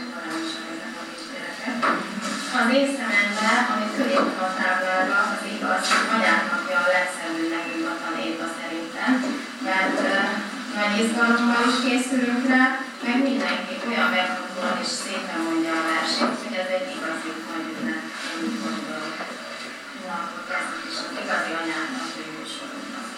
hogy valami is ezek a kisgyerekek. Az észrementve, amit fölírtam a táblára, az igaz, hogy anyák napja a legszebb ünnepünk a tanéva szerintem, mert nagy izgalommal is készülünk rá, meg mindenki olyan meghatóan és szépen mondja a versét, hogy ez egy igazi nagy ünnep, én úgy gondolom. Na, akkor kezdjük is az igazi anyáknak műsorunknak.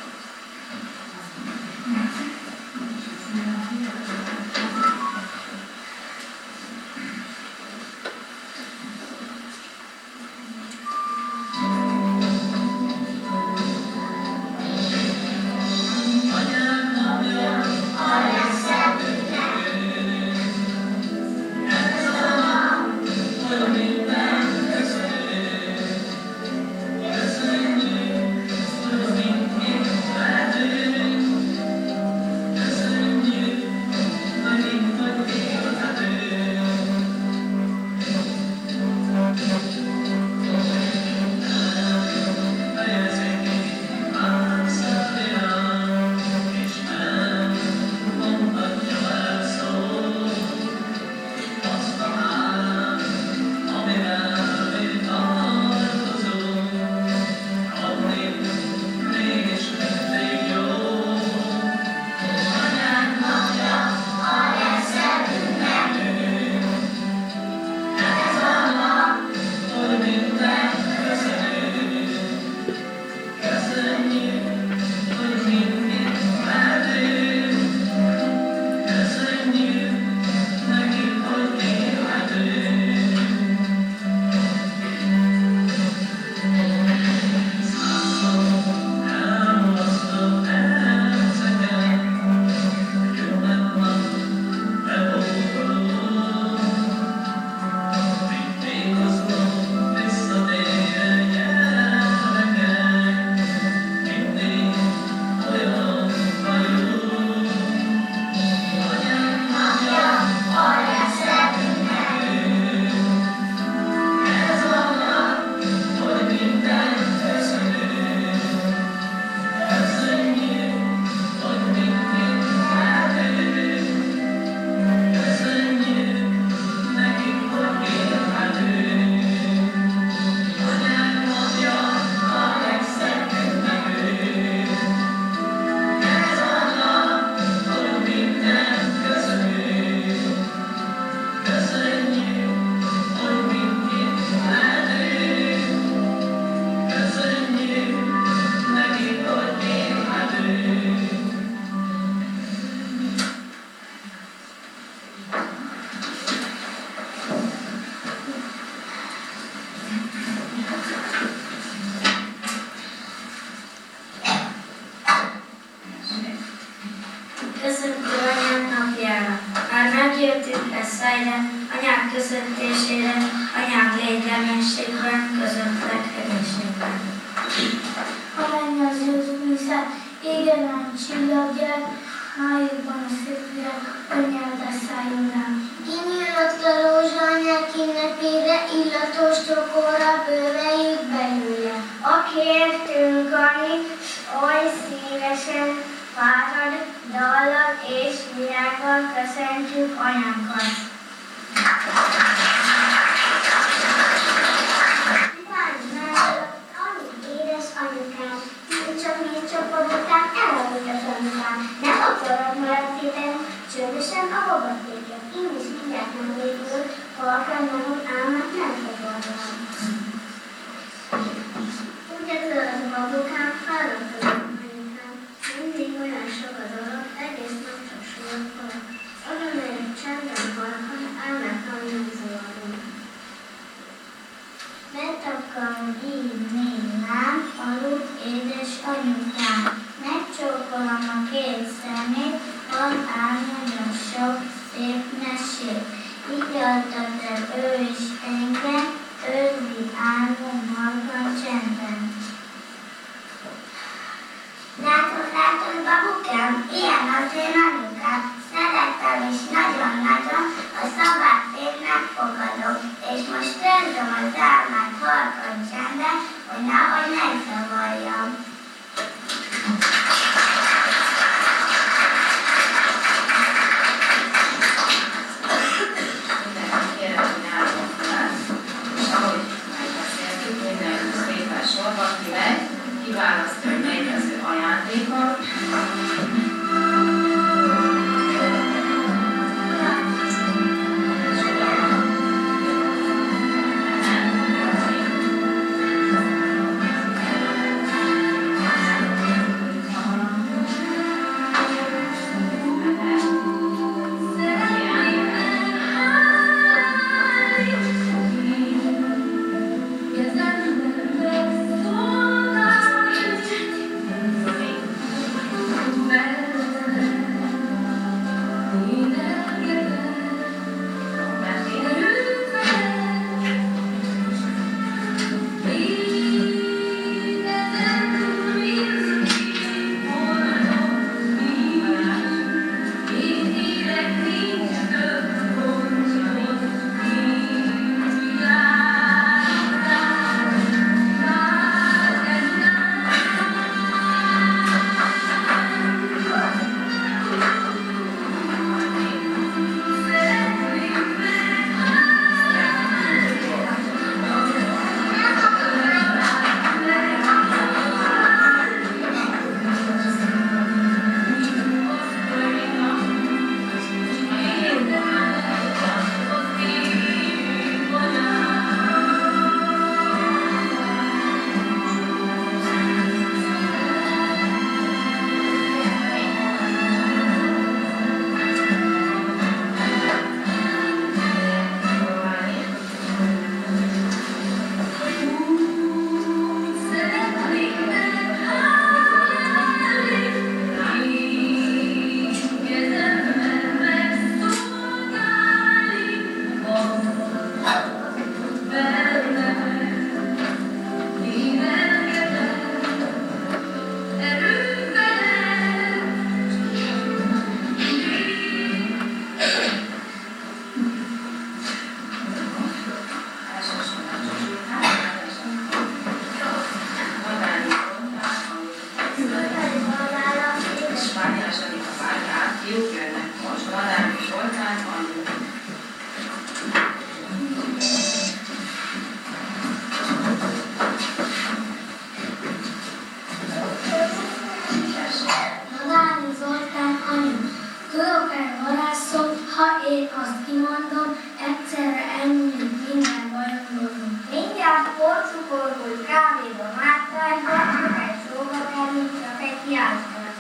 én azt kimondom, egyszerre elmúlik minden bajom. Mindjárt porcukorból, kávéba, mártányba, csak egy szóba kerül, csak egy hiányzat.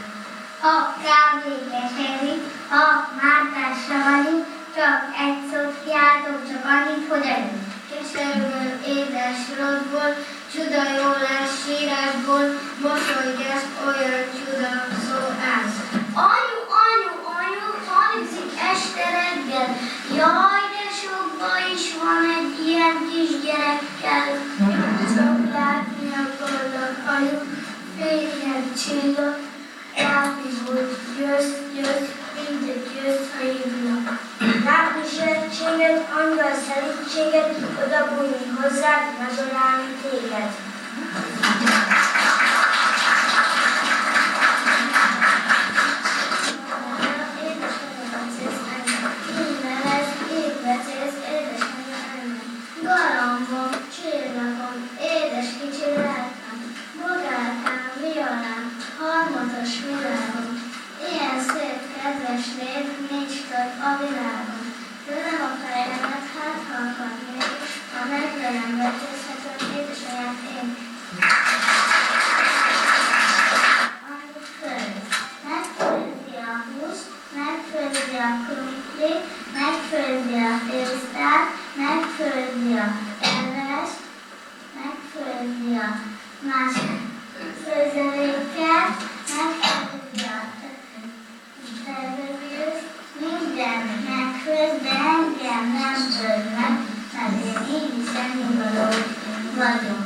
Ha kávé keserű, ha mártás savanyú, csak egy szót kiáltok, csak annyit, hogy elő. Keserűből, édes rosszból, csuda jó lesz sírásból, mosolygás, olyan csuda szó állsz. Anyu, anyu, anyu, hangzik este reggel, jaj, de sokba is van egy ilyen kisgyerekkel. Csak látni a boldog anyu, fényed csillag, látni, hogy jössz, jössz, mindegy jössz, ha hívnak. Látni segítséget, angyal szerítséget, odabújni hozzád, megölelni téged. Galambom, csillagom, édes kicsi lelkem, bogálkám, violám, harmatos világom, ilyen szép, kedves nép, nincs több a világon. Tőlem a fejemet, hát ha akad mégis, ha megvelem becsőzhetem, édesanyám én. Anyu főz, megfőzi a húst, megfőzi a krumplit, megfőzi a tésztát, megfőzi a levest, megfőzi a más főzeléket, megfőzi a tevőgőzt, mindent megfőz, de engem nem főz meg, mert én így is ennivaló vagyok.